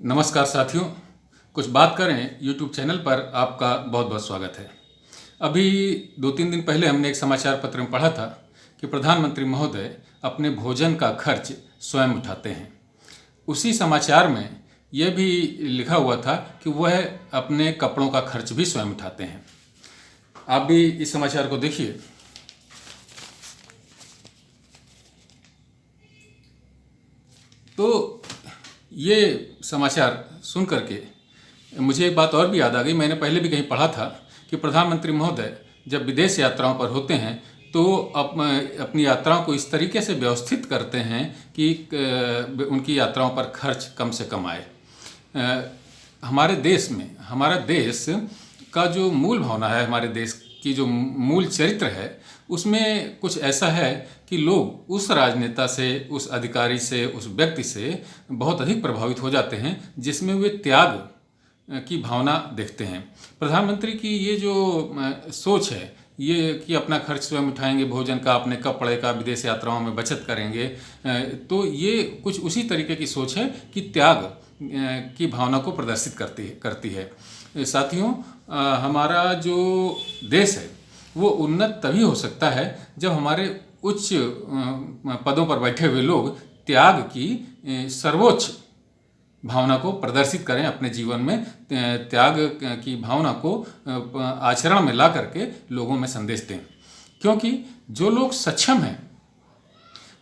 नमस्कार साथियों, कुछ बात करें यूट्यूब चैनल पर आपका बहुत बहुत स्वागत है। अभी 2-3 दिन पहले हमने एक समाचार पत्र में पढ़ा था कि प्रधानमंत्री महोदय अपने भोजन का खर्च स्वयं उठाते हैं। उसी समाचार में यह भी लिखा हुआ था कि वह अपने कपड़ों का खर्च भी स्वयं उठाते हैं। आप भी इस समाचार को देखिए। तो ये समाचार सुन करके मुझे एक बात और भी याद आ गई। मैंने पहले भी कहीं पढ़ा था कि प्रधानमंत्री महोदय जब विदेश यात्राओं पर होते हैं तो अपनी यात्राओं को इस तरीके से व्यवस्थित करते हैं कि उनकी यात्राओं पर खर्च कम से कम आए। हमारे देश में, हमारा देश का जो मूल भावना है, हमारे देश की जो मूल चरित्र है, उसमें कुछ ऐसा है कि लोग उस राजनेता से, उस अधिकारी से, उस व्यक्ति से बहुत अधिक प्रभावित हो जाते हैं जिसमें वे त्याग की भावना देखते हैं। प्रधानमंत्री की ये जो सोच है, ये कि अपना खर्च स्वयं उठाएंगे, भोजन का, अपने कपड़े का, विदेश यात्राओं में बचत करेंगे, तो ये कुछ उसी तरीके की सोच है कि त्याग की भावना को प्रदर्शित करती है। साथियों, हमारा जो देश है वो उन्नत तभी हो सकता है जब हमारे उच्च पदों पर बैठे हुए लोग त्याग की सर्वोच्च भावना को प्रदर्शित करें अपने जीवन में, त्याग की भावना को आचरण में ला करके लोगों में संदेश दें। क्योंकि जो लोग सक्षम हैं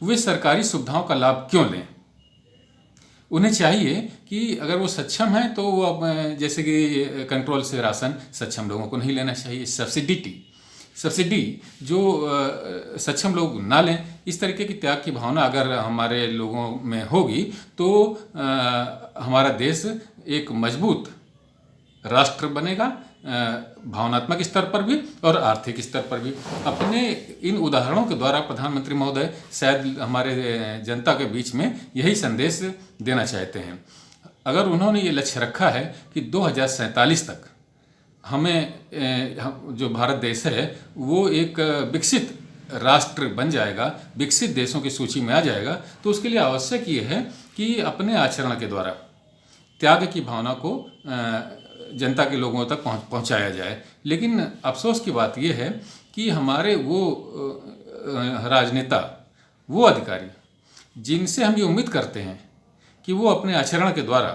वे सरकारी सुविधाओं का लाभ क्यों लें? उन्हें चाहिए कि अगर वो सक्षम हैं तो वो जैसे कि कंट्रोल से राशन सक्षम लोगों को नहीं लेना चाहिए। सब्सिडी जो सक्षम लोग ना लें, इस तरीके की त्याग की भावना अगर हमारे लोगों में होगी तो हमारा देश एक मजबूत राष्ट्र बनेगा, भावनात्मक स्तर पर भी और आर्थिक स्तर पर भी। अपने इन उदाहरणों के द्वारा प्रधानमंत्री महोदय शायद हमारे जनता के बीच में यही संदेश देना चाहते हैं। अगर उन्होंने ये लक्ष्य रखा है कि 2047 तक हमें जो भारत देश है वो एक विकसित राष्ट्र बन जाएगा, विकसित देशों की सूची में आ जाएगा, तो उसके लिए आवश्यक ये है कि अपने आचरण के द्वारा त्याग की भावना को जनता के लोगों तक पहुंचाया जाए। लेकिन अफसोस की बात यह है कि हमारे वो राजनेता, वो अधिकारी जिनसे हम ये उम्मीद करते हैं कि वो अपने आचरण के द्वारा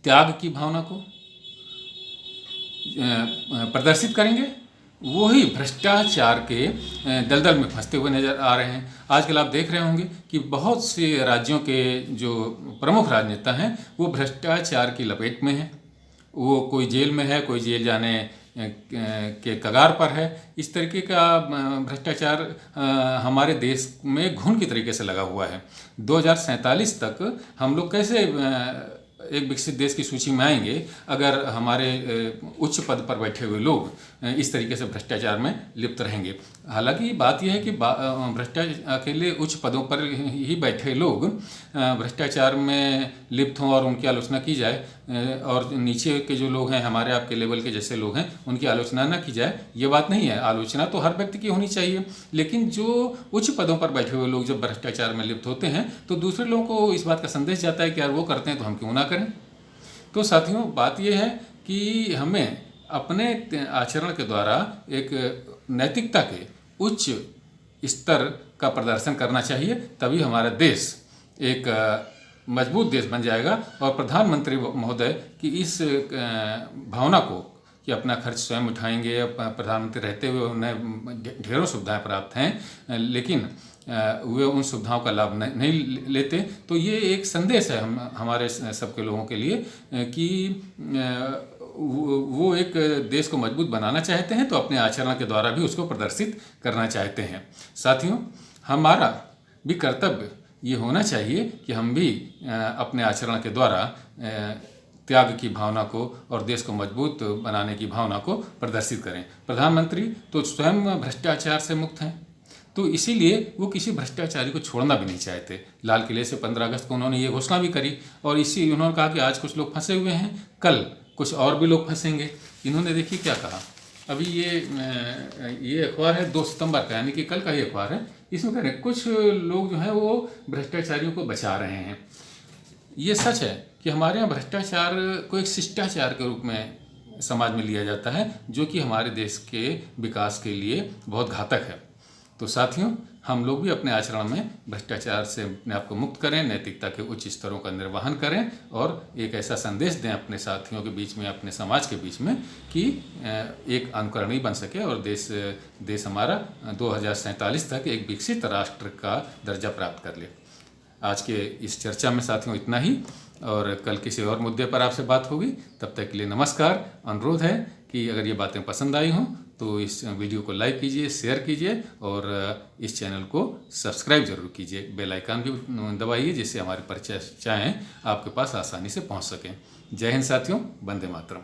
त्याग की भावना को प्रदर्शित करेंगे, वो ही भ्रष्टाचार के दलदल में फंसते हुए नजर आ रहे हैं। आजकल आप देख रहे होंगे कि बहुत से राज्यों के जो प्रमुख राजनेता हैं वो भ्रष्टाचार की लपेट में हैं। वो कोई जेल में है, कोई जेल जाने के कगार पर है। इस तरीके का भ्रष्टाचार हमारे देश में घुन की तरीके से लगा हुआ है। 2047 तक हम लोग कैसे एक विकसित देश की सूची में आएंगे अगर हमारे उच्च पद पर बैठे हुए लोग इस तरीके से भ्रष्टाचार में लिप्त रहेंगे। हालांकि बात यह है कि भ्रष्टाचार अकेले उच्च पदों पर ही बैठे लोग भ्रष्टाचार में लिप्त हों और उनकी आलोचना की जाए, और नीचे के जो लोग हैं, हमारे आपके लेवल के जैसे लोग हैं, उनकी आलोचना ना की जाए, ये बात नहीं है। आलोचना तो हर व्यक्ति की होनी चाहिए, लेकिन जो उच्च पदों पर बैठे हुए लोग जब भ्रष्टाचार में लिप्त होते हैं तो दूसरे लोगों को इस बात का संदेश जाता है कि यार वो करते हैं तो हम क्यों ना करें। तो साथियों, बात यह है कि हमें अपने आचरण के द्वारा एक नैतिकता के उच्च स्तर का प्रदर्शन करना चाहिए, तभी हमारा देश एक मजबूत देश बन जाएगा। और प्रधानमंत्री महोदय की इस भावना को कि अपना खर्च स्वयं उठाएंगे, प्रधानमंत्री रहते हुए उन्हें ढेरों सुविधाएं प्राप्त हैं लेकिन वे उन सुविधाओं का लाभ नहीं लेते, तो ये एक संदेश है हमारे सबके लोगों के लिए कि वो एक देश को मजबूत बनाना चाहते हैं तो अपने आचरण के द्वारा भी उसको प्रदर्शित करना चाहते हैं। साथियों, हमारा भी कर्तव्य ये होना चाहिए कि हम भी अपने आचरण के द्वारा त्याग की भावना को और देश को मजबूत बनाने की भावना को प्रदर्शित करें। प्रधानमंत्री तो स्वयं भ्रष्टाचार से मुक्त हैं, तो इसीलिए वो किसी भ्रष्टाचारी को छोड़ना भी नहीं चाहते। लाल किले से 15 अगस्त को उन्होंने ये घोषणा भी करी और उन्होंने कहा कि आज कुछ लोग फंसे हुए हैं, कल कुछ और भी लोग फंसेंगे। इन्होंने देखिए क्या कहा, अभी ये अखबार है 2 सितंबर का, यानी कि कल का ये अखबार है। इसमें कह रहे हैं कुछ लोग जो हैं वो भ्रष्टाचारियों को बचा रहे हैं। ये सच है कि हमारे यहाँ भ्रष्टाचार को एक शिष्टाचार के रूप में समाज में लिया जाता है, जो कि हमारे देश के विकास के लिए बहुत घातक है। तो साथियों, हम लोग भी अपने आचरण में भ्रष्टाचार से अपने आप को मुक्त करें, नैतिकता के उच्च स्तरों का निर्वहन करें और एक ऐसा संदेश दें अपने साथियों के बीच में, अपने समाज के बीच में कि एक अनुकरणीय बन सके और देश हमारा 2047 तक एक विकसित राष्ट्र का दर्जा प्राप्त कर ले। आज के इस चर्चा में साथियों इतना ही, और कल किसी और मुद्दे पर आपसे बात होगी। तब तक के लिए नमस्कार। अनुरोध है कि अगर ये बातें पसंद आई हों तो इस वीडियो को लाइक कीजिए, शेयर कीजिए और इस चैनल को सब्सक्राइब जरूर कीजिए। बेल आइकन भी दबाइए जिससे हमारी चर्चाएं आपके पास आसानी से पहुंच सकें। जय हिंद साथियों, वंदे मातरम।